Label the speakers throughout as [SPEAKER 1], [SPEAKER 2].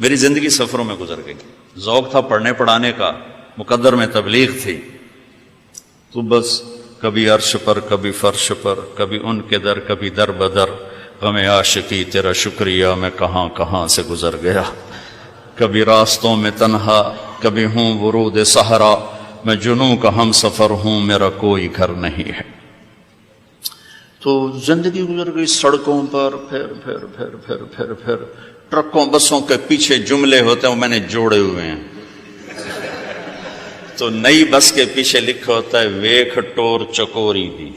[SPEAKER 1] میری زندگی سفروں میں گزر گئی، ذوق تھا پڑھنے پڑھانے کا، مقدر میں تبلیغ تھی، تو بس کبھی عرش پر کبھی فرش پر، کبھی ان کے در کبھی در بدر، غم عاشقی تیرا شکریہ میں کہاں کہاں سے گزر گیا، کبھی راستوں میں تنہا کبھی ہوں ورود صحرا، میں جنوں کا ہم سفر ہوں میرا کوئی گھر نہیں ہے۔ تو زندگی گزر گئی سڑکوں پر، پھر پھر پھر پھر پھر پھر ٹرکوں بسوں کے پیچھے جملے ہوتے ہیں وہ میں نے جوڑے ہوئے ہیں۔ تو نئی بس کے پیچھے لکھا ہوتا ہے ویکھ ٹور چکوری دی،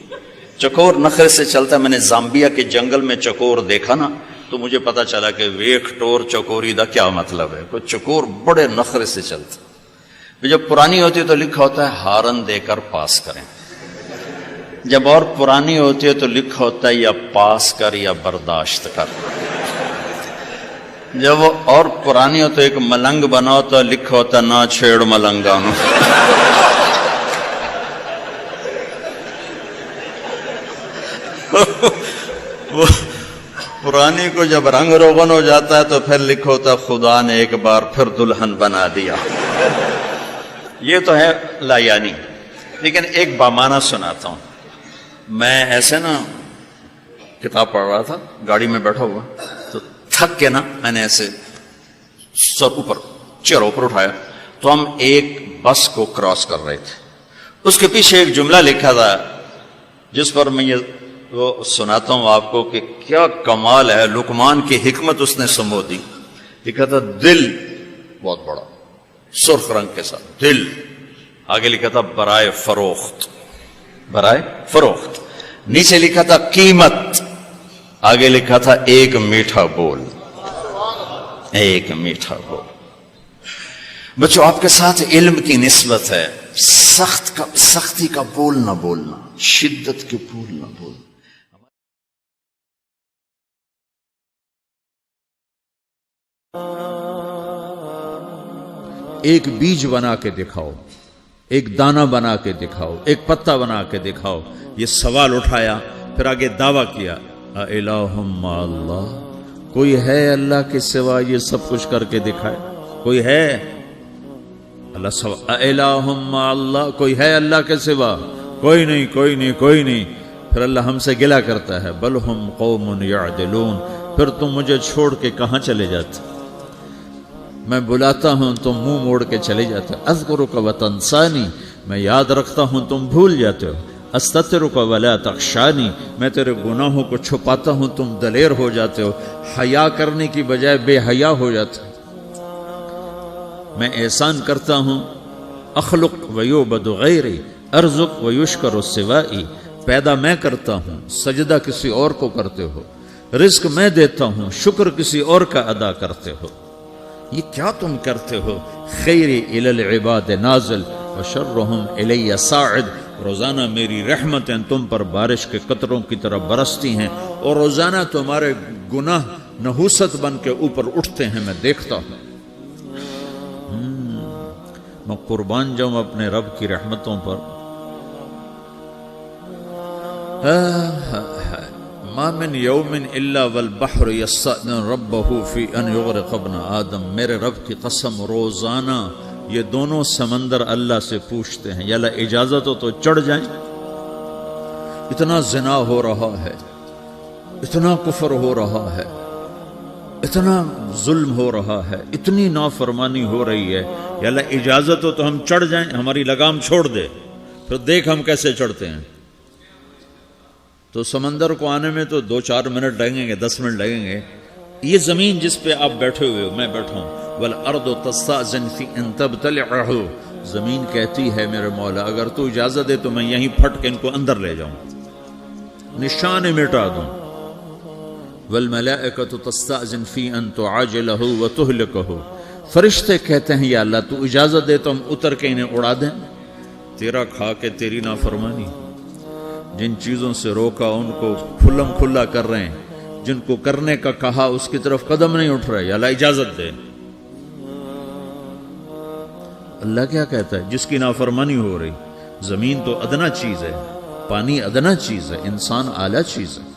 [SPEAKER 1] چکور نخرے سے چلتا ہے۔ میں نے زامبیا کے جنگل میں چکور دیکھا نا، تو مجھے پتا چلا کہ ویکھ ٹور چکوری دا کیا مطلب ہے۔ کوئی چکور بڑے نخرے سے چلتا، جب پرانی ہوتی ہے تو لکھا ہوتا ہے ہارن دے کر پاس کریں، جب اور پرانی ہوتی ہے تو لکھا ہوتا ہے یا پاس کر یا برداشت کر، جب وہ اور پرانی ہو تو ایک ملنگ بنا ہوتا ہے، لکھا ہوتا ہے نہ چھیڑ ملنگانو۔ وہ پرانی کو جب رنگ روغن ہو جاتا ہے تو پھر لکھا ہوتا ہے خدا نے ایک بار پھر دلہن بنا دیا۔ یہ تو ہے لایانی، لیکن ایک بامانہ سناتا ہوں۔ میں ایسے نا کتاب پڑھ رہا تھا، گاڑی میں بیٹھا ہوا، تو تھک کے نا میں نے ایسے سر اوپر چیئر اوپر اٹھایا تو ہم ایک بس کو کراس کر رہے تھے۔ اس کے پیچھے ایک جملہ لکھا تھا جس پر میں یہ وہ سناتا ہوں آپ کو کہ کیا کمال ہے، لقمان کی حکمت اس نے سمو دی۔ لکھا تھا دل، بہت بڑا سرخ رنگ کے ساتھ دل، آگے لکھا تھا برائے فروخت، برائے فروخت، نیچے لکھا تھا قیمت، آگے لکھا تھا ایک میٹھا بول، ایک میٹھا بول۔ بچوں آپ کے ساتھ علم کی نسبت ہے، سختی کا بول نہ بولنا، شدت کے بول نہ بولنا۔
[SPEAKER 2] ایک بیج بنا کے دکھاؤ، ایک دانہ بنا کے دکھاؤ، ایک پتا بنا کے دکھاؤ۔ یہ سوال اٹھایا، پھر آگے دعویٰ کیا اِلٰہٌ مع اللہ، کوئی ہے اللہ کے سوا یہ سب کچھ کر کے دکھائے؟ کوئی ہے؟ اللہ سوا اِلٰہٌ مع اللہ، کوئی ہے اللہ کے سوا؟ کوئی نہیں، کوئی نہیں، کوئی نہیں۔ پھر اللہ ہم سے گلہ کرتا ہے بل ہم قوم یعدلون، پھر تم مجھے چھوڑ کے کہاں چلے جاتے؟ میں بلاتا ہوں تم منہ موڑ کے چلے جاتے ہو۔ اذکرک وتنسانی، میں یاد رکھتا ہوں تم بھول جاتے ہو۔ استترک ولا تخشانی، میں تیرے گناہوں کو چھپاتا ہوں تم دلیر ہو جاتے ہو، حیا کرنے کی بجائے بے حیا ہو جاتے ہو۔ میں احسان کرتا ہوں، اخلق ویعبد غیری، ارزق ویشکر سوائی، پیدا میں کرتا ہوں، سجدہ کسی اور کو کرتے ہو، رزق میں دیتا ہوں، شکر کسی اور کا ادا کرتے ہو۔ یہ کیا تم کرتے ہو؟ خیری الی العباد نازل وشرہم الی صاعد، روزانہ میری رحمتیں تم پر بارش کے قطروں کی طرح برستی ہیں اور روزانہ تمہارے گناہ نحوست بن کے اوپر اٹھتے ہیں، میں دیکھتا ہوں۔ میں قربان جاؤں اپنے رب کی رحمتوں پر۔ ما من یوم الا والبحر یستأذن ربہ فی ان یغرق ابن آدم، میرے رب کی قسم روزانہ یہ دونوں سمندر اللہ سے پوچھتے ہیں یا اللہ اجازت ہو تو چڑھ جائیں۔ اتنا زنا ہو رہا ہے، اتنا کفر ہو رہا ہے، اتنا ظلم ہو رہا ہے، اتنی نافرمانی ہو رہی ہے، یا اللہ اجازت ہو تو ہم چڑھ جائیں، ہماری لگام چھوڑ دے، پھر دیکھ ہم کیسے چڑھتے ہیں۔ تو سمندر کو آنے میں تو 2-4 منٹ لگیں گے، 10 منٹ لگیں گے۔ یہ زمین جس پہ آپ بیٹھے ہوئے ہو، میں بیٹھا ہوں، والارض تستأذن فی ان تبتلعہ، زمین کہتی ہے میرے مولا اگر تو اجازت دے تو میں یہیں پھٹ کے ان کو اندر لے جاؤں، نشان مٹا دوں۔ والملائکۃ تستأذن فی ان تعاجلہ وتہلکہ، فرشتے کہتے ہیں یا اللہ تو اجازت دے تو ہم اتر کے انہیں اڑا دیں۔ تیرا کھا کے تیری نافرمانی، جن چیزوں سے روکا ان کو کھلم کھلا کر رہے ہیں، جن کو کرنے کا کہا اس کی طرف قدم نہیں اٹھ رہے، یا اللہ اجازت دے۔ اللہ کیا کہتا ہے؟ جس کی نافرمانی ہو رہی، زمین تو ادنا چیز ہے، پانی ادنا چیز ہے، انسان اعلیٰ چیز ہے،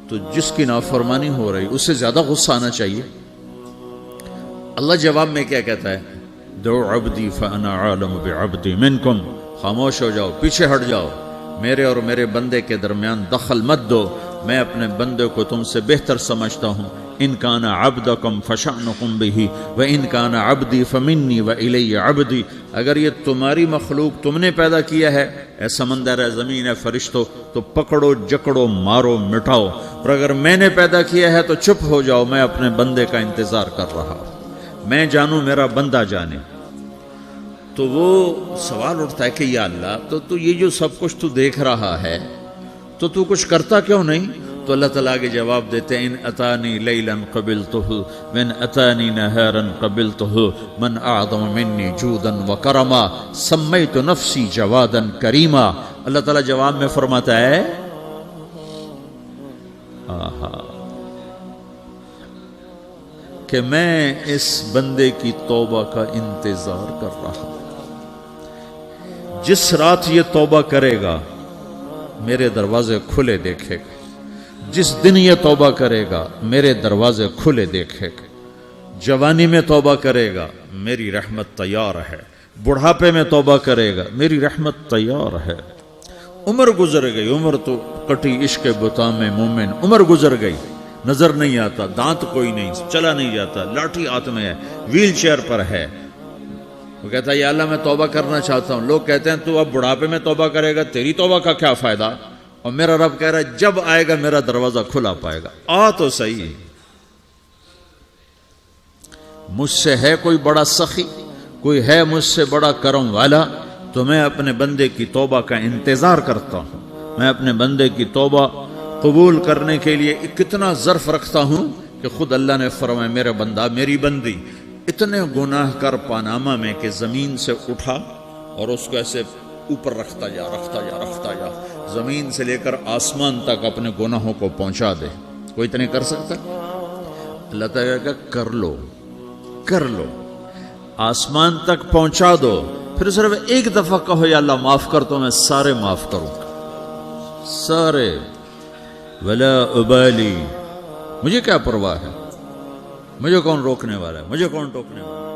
[SPEAKER 2] تو جس کی نافرمانی ہو رہی اسے زیادہ غصہ آنا چاہیے۔ اللہ جواب میں کیا کہتا ہے؟ دعو عبدی فانا عالم بعبدی منکم، خاموش ہو جاؤ، پیچھے ہٹ جاؤ، میرے اور میرے بندے کے درمیان دخل مت دو، میں اپنے بندے کو تم سے بہتر سمجھتا ہوں۔ ان کان عبدکم فشأنکم بہ وان کان عبدی فمنی والی عبدی، اگر یہ تمہاری مخلوق تم نے پیدا کیا ہے، اے سمندر ہے، زمین ہے، فرشتوں، تو پکڑو جکڑو مارو مٹاؤ، اور اگر میں نے پیدا کیا ہے تو چپ ہو جاؤ، میں اپنے بندے کا انتظار کر رہا ہوں، میں جانوں میرا بندہ جانے۔ تو وہ سوال اٹھتا ہے کہ یا اللہ، تو یہ جو سب کچھ تو دیکھ رہا ہے تو کچھ کرتا کیوں نہیں؟ تو اللہ تعالیٰ کے جواب دیتے ہیں ان اتانی لیلا قبلتہ من اتانی نہارا قبلتہ من اعظم منی جودا وکرما سمیت نفسی جوادا کریما۔ اللہ تعالیٰ جواب میں فرماتا ہے کہ میں اس بندے کی توبہ کا انتظار کر رہا ہوں، جس رات یہ توبہ کرے گا میرے دروازے کھلے دیکھے گا، جس دن یہ توبہ کرے گا میرے دروازے کھلے دیکھے گا، جوانی میں توبہ کرے گا میری رحمت تیار ہے، بڑھاپے میں توبہ کرے گا میری رحمت تیار ہے۔ عمر گزر گئی، عمر تو کٹی عشق بتا میں مومن، عمر گزر گئی، نظر نہیں آتا، دانت کوئی نہیں، چلا نہیں جاتا، لاٹھی ہاتھ میں ہے، ویل چیئر پر ہے۔ وہ کہتا ہے یا اللہ میں توبہ کرنا چاہتا ہوں۔ لوگ کہتے ہیں تو اب بڑھاپے میں توبہ کرے گا، تیری توبہ کا کیا فائدہ؟ اور میرا رب کہہ رہا ہے جب آئے گا میرا دروازہ کھلا پائے گا، آ تو صحیح۔ مجھ سے ہے کوئی بڑا سخی، کوئی ہے مجھ سے بڑا کرم والا، تو میں اپنے بندے کی توبہ کا انتظار کرتا ہوں، میں اپنے بندے کی توبہ قبول کرنے کے لیے کتنا ظرف رکھتا ہوں کہ خود اللہ نے فرمایا میرا بندہ میری بندی اتنے گناہ کر پاناما میں کہ زمین سے اٹھا اور اس کو ایسے اوپر رکھتا جا، زمین سے لے کر آسمان تک اپنے گناہوں کو پہنچا دے۔ کوئی اتنے کر سکتا؟ اللہ تعالیٰ کا کر لو، آسمان تک پہنچا دو، پھر صرف ایک دفعہ کہو یا اللہ معاف کر، تو میں سارے معاف کروں گا، سارے، ولا ابالی، مجھے کیا پرواہ ہے، مجھے کون روکنے والا ہے، مجھے کون ٹوکنے والا ہے۔